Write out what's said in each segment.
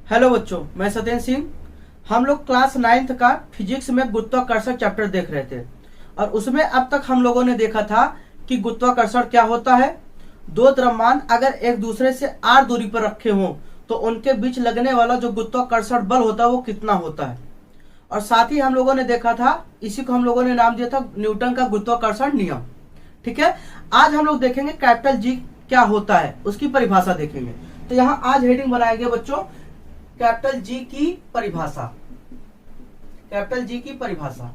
Hello बच्चों, मैं सत्येंद्र सिंह। हम लोग क्लास 9th का फिजिक्स में गुरुत्वाकर्षण चैप्टर देख रहे थे और उसमें अब तक हम लोगों ने देखा था कि गुरुत्वाकर्षण क्या होता है। दो द्रव्यमान अगर एक दूसरे से r दूरी पर रखे हों तो उनके बीच लगने वाला जो गुरुत्वाकर्षण बल होता है वो कितना होता है। और साथ ही हम लोगों ने देखा था, इसी को हम लोगों ने नाम दिया था न्यूटन का गुरुत्वाकर्षण नियम। ठीक है, आज हम लोग देखेंगे कैपिटल जी क्या होता है, उसकी परिभाषा देखेंगे। तो यहाँ आज हेडिंग बनाएंगे बच्चों कैपिटल जी की परिभाषा। कैपिटल जी की परिभाषा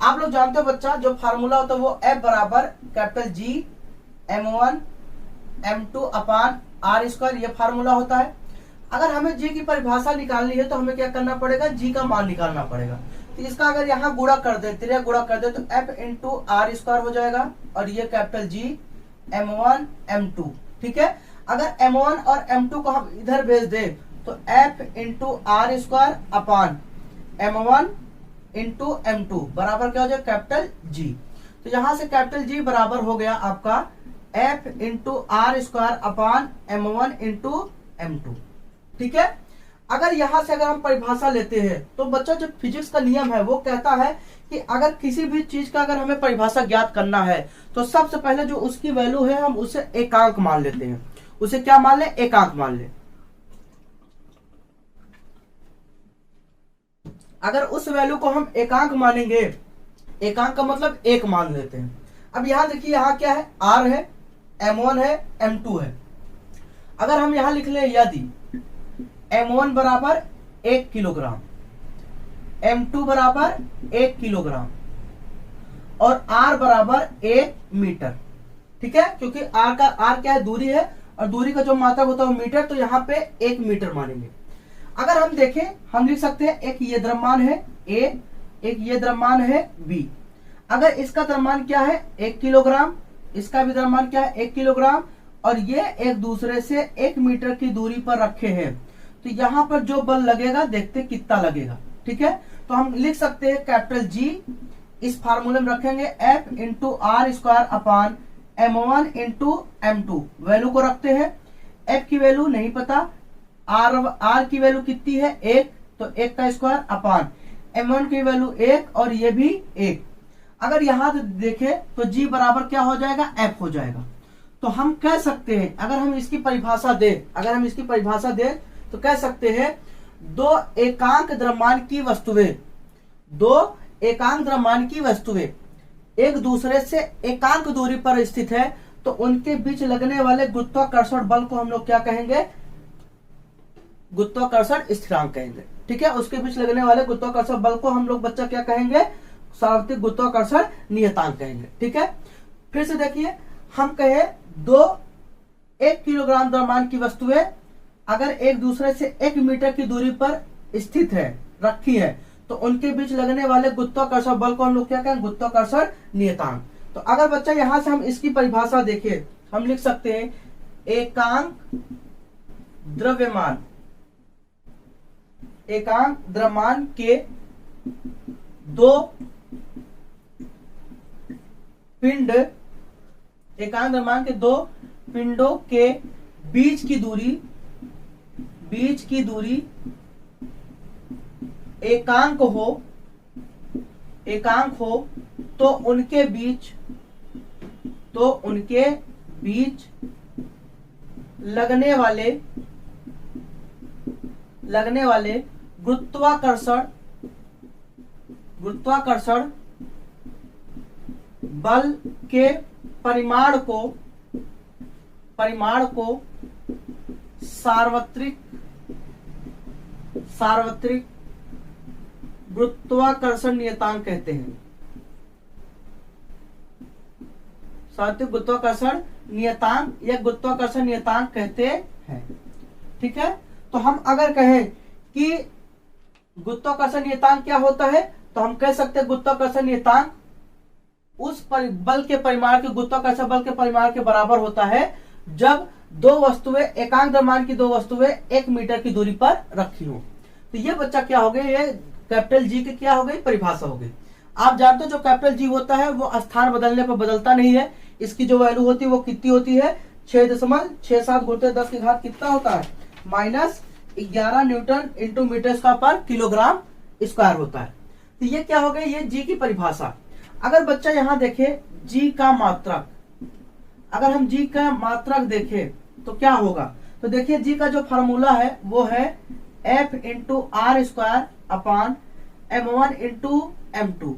आप लोग जानते हो बच्चा, जो फार्मूला होता है वो F बराबर कैपिटल जी m1 m2 अपान r स्क्वायर, ये फार्मूला होता है। अगर हमें जी की परिभाषा निकालनी है तो हमें क्या करना पड़ेगा, जी का मान निकालना पड़ेगा। तो इसका अगर यहाँ गुणा कर दे, तिरिया गुणा कर दे तो F इंटू आर स्क्वायर हो जाएगा और ये कैपिटल जी m1 m2। ठीक है, अगर m1 और m2 को हम इधर भेज दें तो F into r square upon m1 into m2 बराबर क्या हो जाएगा, कैपिटल जी। तो यहां से कैपिटल जी बराबर हो गया आपका F into r square upon m1 into m2। ठीक है, अगर यहां से अगर हम परिभाषा लेते हैं तो बच्चा जो फिजिक्स का नियम है वो कहता है कि अगर किसी भी चीज का अगर हमें परिभाषा ज्ञात करना है तो सबसे पहले जो उसकी वैल्यू है हम उसे एकांक मान लेते हैं। उसे क्या मान ले, एकांक मान ले। अगर उस वैल्यू को हम एकांक मानेंगे, एकांक का मतलब एक मान लेते हैं। अब यहां देखिए, यहां क्या है, r है, m1 है, m2 है। अगर हम यहां लिख लें यदि m1 बराबर 1 किलोग्राम, m2 बराबर 1 किलोग्राम और r बराबर 1 मीटर। ठीक है, क्योंकि r क्या है, दूरी है और दूरी का जो मात्रक होता है वो मीटर, तो यहाँ पे 1 मीटर मानेंगे। अगर हम देखें, हम लिख सकते हैं एक ये द्रव्यमान है A, एक ये द्रव्यमान है B। अगर इसका द्रव्यमान क्या है 1 किलोग्राम, इसका भी द्रव्यमान क्या है 1 किलोग्राम और ये एक दूसरे से 1 मीटर की दूरी पर रखे हैं, तो यहाँ पर जो बल लगेगा देखते कितना लगेगा। ठीक है, तो हम लिख सकते हैं कैपिटल जी इस फार्मूले में रखेंगे F into r square upon m1 into m2। Value को रखते हैं, F की वैल्यू नहीं पता, R की वैल्यू कितनी है 1, तो 1 का स्क्वायर अपान m1 की वैल्यू 1 और ये भी 1। अगर यहां देखें तो G बराबर क्या हो जाएगा, F हो जाएगा। तो हम कह सकते हैं, अगर हम इसकी परिभाषा दें तो कह सकते हैं दो एकांक द्रव्यमान की वस्तुएं एक दूसरे से एकांक दूरी पर स्थित है तो उनके बीच लगने वाले गुरुत्वाकर्षण बल को हम लोग क्या कहेंगे, गुरुत्वाकर्षण स्थिरांक कहेंगे। ठीक है, उसके बीच लगने वाले गुरुत्वाकर्षण बल को हम लोग बच्चा क्या कहेंगे, सार्वत्रिक गुरुत्वाकर्षण नियतांक कहेंगे। ठीक है, फिर से देखिए, हम कहे दो 1 किलोग्राम द्रव्यमान की वस्तुएं अगर एक दूसरे से 1 मीटर की दूरी पर स्थित है, रखी है, तो उनके बीच लगने वाले गुरुत्वाकर्षण बल को हम लोग क्या कहेंगे, गुरुत्वाकर्षण नियतांक। तो अगर बच्चा यहां से हम इसकी परिभाषा देखें, हम लिख सकते हैं एकांक द्रव्यमान के दो पिंड, एकांक द्रव्यमान के दो पिंडों के बीच की दूरी एकांक हो तो उनके बीच लगने वाले गुरुत्वाकर्षण बल के परिमाण को सार्वत्रिक गुरुत्वाकर्षण नियतांक कहते हैं। सार्वत्रिक गुरुत्वाकर्षण नियतांक या गुरुत्वाकर्षण नियतांक कहते हैं। ठीक है, तो हम अगर कहें कि गुरुत्वाकर्षण नियतांक क्या होता है तो हम कह सकते हैं गुरुत्वाकर्षण नियतांक उस बल के परिमाण के, गुरुत्वाकर्षण बल के परिमाण के बराबर होता है जब दो वस्तुएं, एकांक द्रव्यमान की दो वस्तुएं 1 मीटर की दूरी पर रखी हो। तो ये बच्चा क्या हो गया, ये कैपिटल जी की क्या हो गई, परिभाषा हो गई। आप जानते हो जो कैपिटल जी होता है वो स्थान बदलने पर बदलता नहीं है। इसकी जो वैल्यू होती है वो कितनी होती है, 6.67 गुणित 10 की घात कितना होता है, minus 11 newton into metre square पर किलोग्राम स्क्वायर होता है। तो ये क्या हो गया, ये जी की परिभाषा। अगर बच्चा यहाँ देखे जी का मात्रक, अगर हम जी का मात्रक देखें तो क्या होगा, तो देखिए जी का जो फार्मूला है वो है F into r square upon M1 into M2।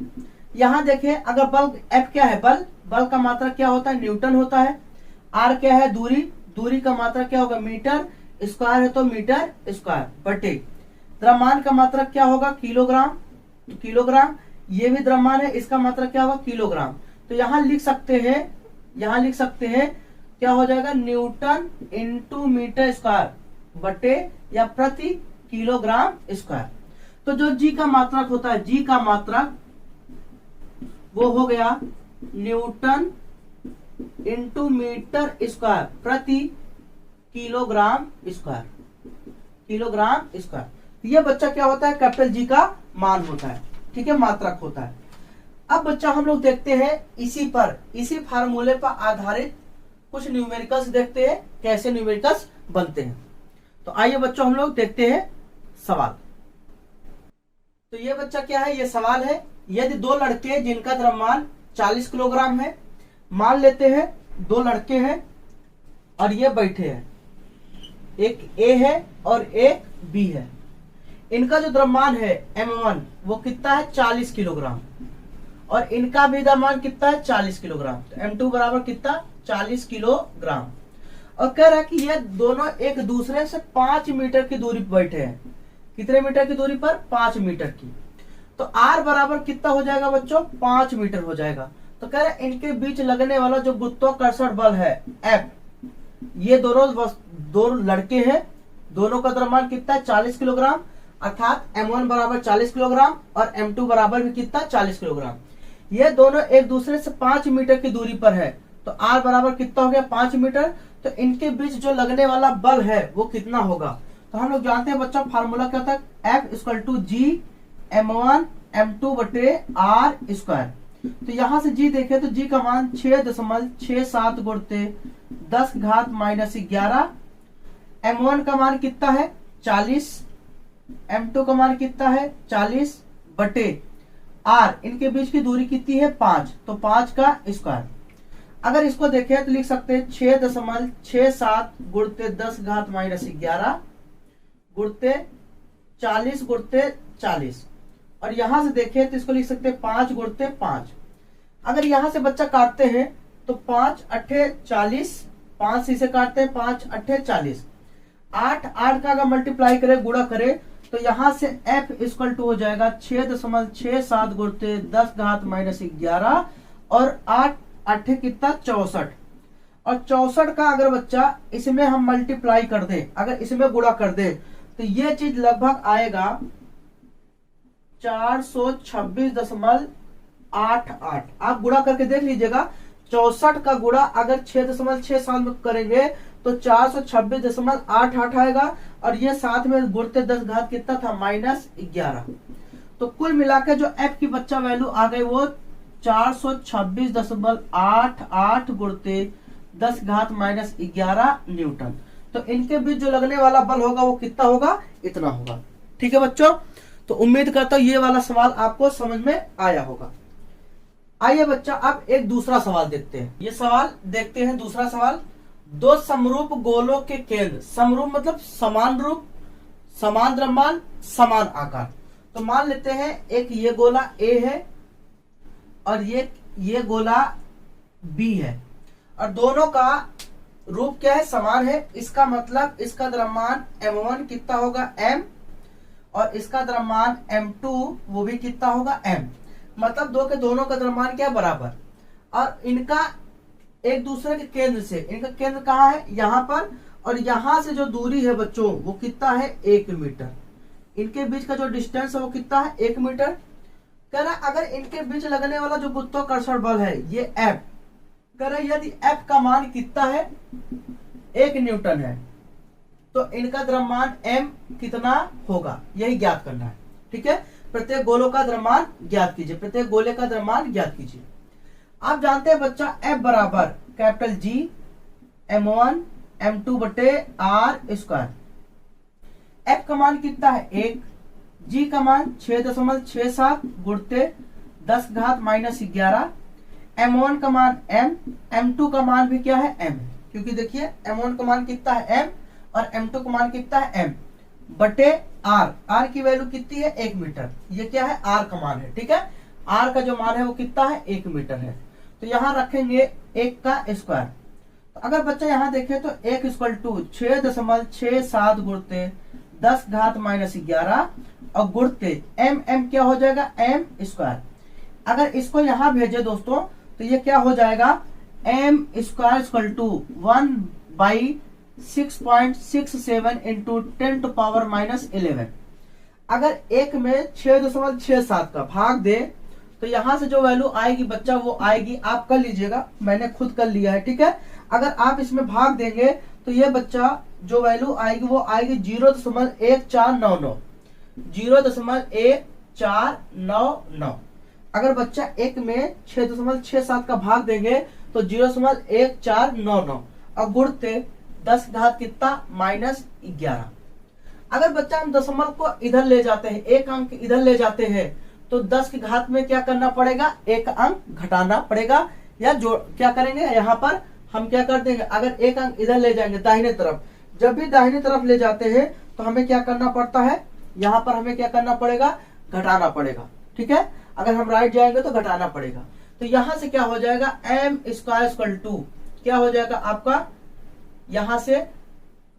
यहाँ देखें अगर बल F क्या है, बल का मात्रक क्या होता है, न्यूटन होता है। R क्या है, दूरी का मात्रक क्या होगा, मीटर, स्क्वायर है तो मीटर स्क्वायर बटे द्रव्यमान का मात्रक क्या होगा, किलोग्राम, तो किलोग्राम। ये भी द्रव्यमान है, इसका मात्रक क्या होगा, किलोग्राम। तो यहाँ लिख सकते हैं क्या हो जाएगा, न्यूटन इंटू मीटर स्क्वायर बटे या प्रति किलोग्राम स्क्वायर। तो जो जी का मात्रक होता है, जी का मात्रक वो हो गया न्यूटन इंटू मीटर स्क्वायर प्रति किलोग्राम स्क्वायर। ये बच्चा क्या होता है, कैपिटल जी का मान होता है, ठीक है, मात्रक होता है। अब बच्चा हम लोग देखते हैं इसी फार्मूले पर आधारित कुछ न्यूमेरिकल्स देखते हैं, कैसे न्यूमेरिकल्स बनते हैं। तो आइए बच्चों हम लोग देखते हैं सवाल। तो ये बच्चा क्या है, ये सवाल है, यदि दो लड़के जिनका द्रव्यमान 40 किलोग्राम है, मान लेते हैं दो लड़के हैं और ये बैठे हैं, एक ए है और एक बी है। इनका जो द्रव्यमान है M1 वो कितना है, 40 किलोग्राम, और इनका भी द्रव्यमान कितना है, 40 किलोग्राम। तो M2 बराबर कितना, 40 किलोग्राम। और कह रहा है कि ये दोनों एक दूसरे से 5 मीटर की दूरी पर बैठे हैं। कितने मीटर की दूरी पर, 5 मीटर की। तो R बराबर कितना हो जाएगा बच्चों, 5 मीटर हो जाएगा। तो कह रहे हैं इनके बीच लगने वाला जो गुरुत्वाकर्षण बल है F, ये दो लड़के हैं, दोनों का द्रव्यमान कितना है, 40 किलोग्राम, अर्थात M1 बराबर 40 किलोग्राम और M2 बराबर भी कितना, 40 किलोग्राम। ये दोनों एक दूसरे से 5 मीटर की दूरी पर है, तो R बराबर कितना हो गया, 5 मीटर। तो इनके बीच जो लगने वाला बल है वो कितना होगा, तो हम लोग जानते हैं बच्चों फार्मूला क्या था, F equal to ji M1 M2 बटे R स्क्वायर। तो यहां से जी देखे तो जी का मान 6.67 गुणते 10 घात माइनस 11। M1 का मान कितना है, 40, M2 का मान कितना है, 40 बटे R, इनके बीच की दूरी कितनी है, 5, तो 5 का स्क्वायर। अगर इसको देखें तो लिख सकते हैं 6.67 गुणते 10 घात माइनस 11 गुणते 40 गुणते 40, और यहां से देखें तो इसको लिख सकते हैं 5 गुणते 5। अगर यहां से बच्चा काटते हैं तो 5 अट्ठे 40, 5 से काटते हैं 5 अट्ठे 40, 8 का अगर मल्टीप्लाई करे, गुणा करे, तो यहां से F इक्वल टू हो जाएगा 6.67 गुणते 10 घात माइनस 11 और 8 अट्ठे कितना, 64। और 64 का अगर बच्चा इसमें हम मल्टीप्लाई कर दे, अगर इसमें गुणा कर दे, तो ये चीज लगभग आएगा 426.88। आप गुणा करके देख लीजिएगा, 64 का गुणा अगर 6.67 में करेंगे तो 426.88 आएगा, और ये साथ में गुणते 10 घात कितना था, माइनस 11। तो कुल मिलाकर जो F की बच्चा वैल्यू आ गई वो 426.88 गुणते 10 घात माइनस 11 न्यूटन। तो इनके बीच जो लगने वाला बल होगा वो कितना होगा, इतना होगा। ठीक है बच्चों, तो उम्मीद करता हूं ये वाला सवाल आपको समझ में आया होगा। आइए बच्चा अब एक दूसरा सवाल देखते हैं। ये सवाल देखते हैं दूसरा सवाल। दो समरूप गोलों के केंद्र, समरूप मतलब समान रूप, समान द्रव्यमान, समान आकार। तो मान लेते हैं एक ये गोला A है और ये गोला B है, और दोनों का रूप क्या है, समान है। इसका मतलब इसका द्रव्यमान M1 कितना होगा, M, और इसका द्रव्यमान M2 वो भी कितना होगा, M। मतलब दोनों का द्रव्यमान क्या है, बराबर। और इनका एक दूसरे के केंद्र से, इनका केंद्र कहाँ है, यहाँ पर, और यहाँ से जो दूरी है बच्चों वो कितना है, 1 मीटर। इनके बीच का जो डिस्टेंस है वो कितना है, 1 मीटर। कह रहा अगर इनके बीच लगने वाला जो गुरुत्वाकर्षण बल है ये F, कह रहा यदि F का मान कितना है, 1 न्यूटन है, तो इनका द्रव्यमान M कितना होगा, यही ज्ञात करना है। ठीक है, प्रत्येक गोलों का द्रव्यमान ज्ञात कीजिए, प्रत्येक गोले का द्रव्यमान ज्ञात कीजिए। आप जानते हैं बच्चा F बराबर कैपिटल G M1 M2 बटे R स्क्वायर। एफ का मान कितना है 1, जी का मान 6.67 गुणते 10 घात -11, m1 का मान m, m2 का मान भी क्या है m, क्योंकि देखिए m1 का मान कितना है m और m2 का मान कितना है m बटे r, r की वैल्यू कितनी है 1 मीटर, ये क्या है r का मान है, ठीक है। r का जो मान है वो कितना है 1 मीटर है, तो यहाँ रखेंगे 1 का स्क्वायर। तो अगर बच्चा यहाँ देखे तो 1 इक्वल टू 6.67 गुणते 10 घात -11 और गुणते m क्या हो जाएगा m स्क्वायर। अगर इसको यहाँ भेजे दोस्तों तो ये क्या हो जाएगा m square equal to 1/6.67 into 10⁻11। अगर एक में 6.67 का भाग दे तो यहां से जो वैल्यू आएगी बच्चा वो आएगी, आप कर लीजिएगा, मैंने खुद कर लिया है, ठीक है। अगर आप इसमें भाग देंगे तो ये बच्चा जो वैल्यू आएगी वो आएगी 0.1499, 0.1499। अगर बच्चा एक में 6.67 का भाग देंगे तो 0.1499 और गुणते 10 घात कितना -11। अगर बच्चा हम दशमलव को इधर ले जाते हैं, एक अंक इधर ले जाते हैं तो 10 की घात में क्या करना पड़ेगा, एक अंक घटाना पड़ेगा, या जो क्या करेंगे यहाँ पर हम क्या कर देंगे, अगर एक अंक इधर ले जाएंगे दाहिने तरफ, जब भी दाहिने तरफ ले जाते हैं तो हमें क्या करना पड़ता है, यहाँ पर हमें क्या करना पड़ेगा, घटाना पड़ेगा, ठीक है। अगर हम राइट जाएंगे तो घटाना पड़ेगा, तो यहां से क्या हो जाएगा m स्क्वायर इक्वल टू क्या हो जाएगा आपका, यहां से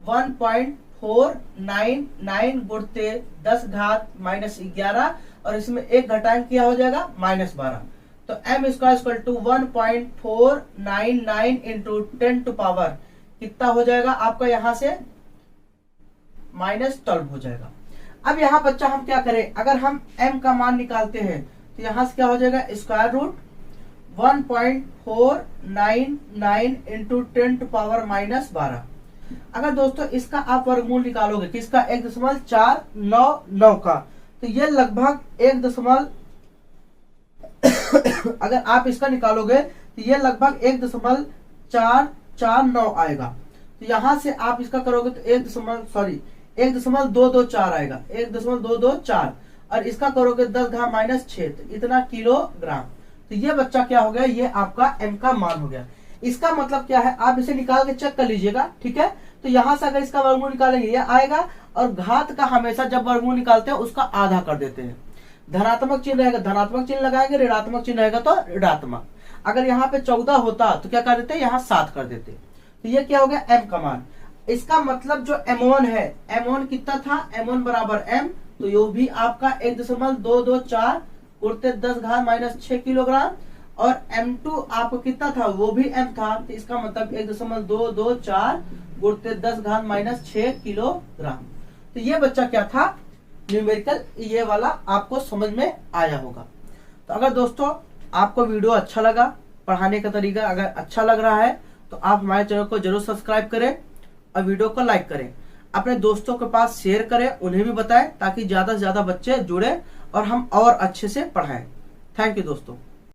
1.499 गुणते 10 घात -11 और इसमें एक घटाएं क्या हो जाएगा -12, तो m square equal to 1.499 into 10 to power कितना हो जाएगा आपका, यहां से -12 हो जाएगा। अब यहाँ बच्चा हम क्या करें, अगर हम m का मान निकालते हैं तो यहां से क्या हो जाएगा square root 1.499 into 10 to power -12। अगर दोस्तों इसका आप वर्गमूल निकालोगे किसका, 1.499 का, तो ये लगभग 1 अगर आप इसका निकालोगे तो ये लगभग 1.449 आएगा। तो यहां से आप इसका करोगे तो 1.224 आएगा, 1.224 और इसका करोगे 10 घात -6, तो इतना किलोग्राम। तो ये बच्चा क्या हो गया, ये आपका m का मान हो गया। इसका मतलब क्या है, आप इसे निकाल के चेक कर लीजिएगा, ठीक है। तो यहां से अगर इसका वर्गमूल निकालेंगे ये आएगा, और घात का हमेशा जब वर्गमूल निकालते हैं उसका आधा कर देते हैं। धनात्मक चिन्ह रहेगा धनात्मक चिन्ह लगाएंगे, ऋणात्मक चिन्ह रहेगा तो ऋणात्मक। अगर यहाँ पे 14 होता तो क्या कर देते, यहाँ 7 कर देते। तो ये क्या हो गया m का मान। इसका मतलब जो m1 है, m1 कितना था, m1 बराबर m, तो ये भी आपका 1.224 गुणते 10 घात -6 किलोग्राम, और m2 आपको कितना था, वो भी m था, तो इसका मतलब 1.224 गुणते 10 घात -6 किलोग्राम। तो ये बच्चा क्या था, न्यूमेरिकल, ये वाला आपको समझ में आया होगा। तो अगर दोस्तों आपको वीडियो अच्छा लगा, पढ़ाने का तरीका अगर अच्छा लग रहा है तो आप हमारे चैनल को जरूर सब्सक्राइब करें और वीडियो को लाइक करें, अपने दोस्तों के पास शेयर करें, उन्हें भी बताएं ताकि ज्यादा से ज्यादा बच्चे जुड़े और हम और अच्छे से पढ़ाएं। थैंक यू दोस्तों।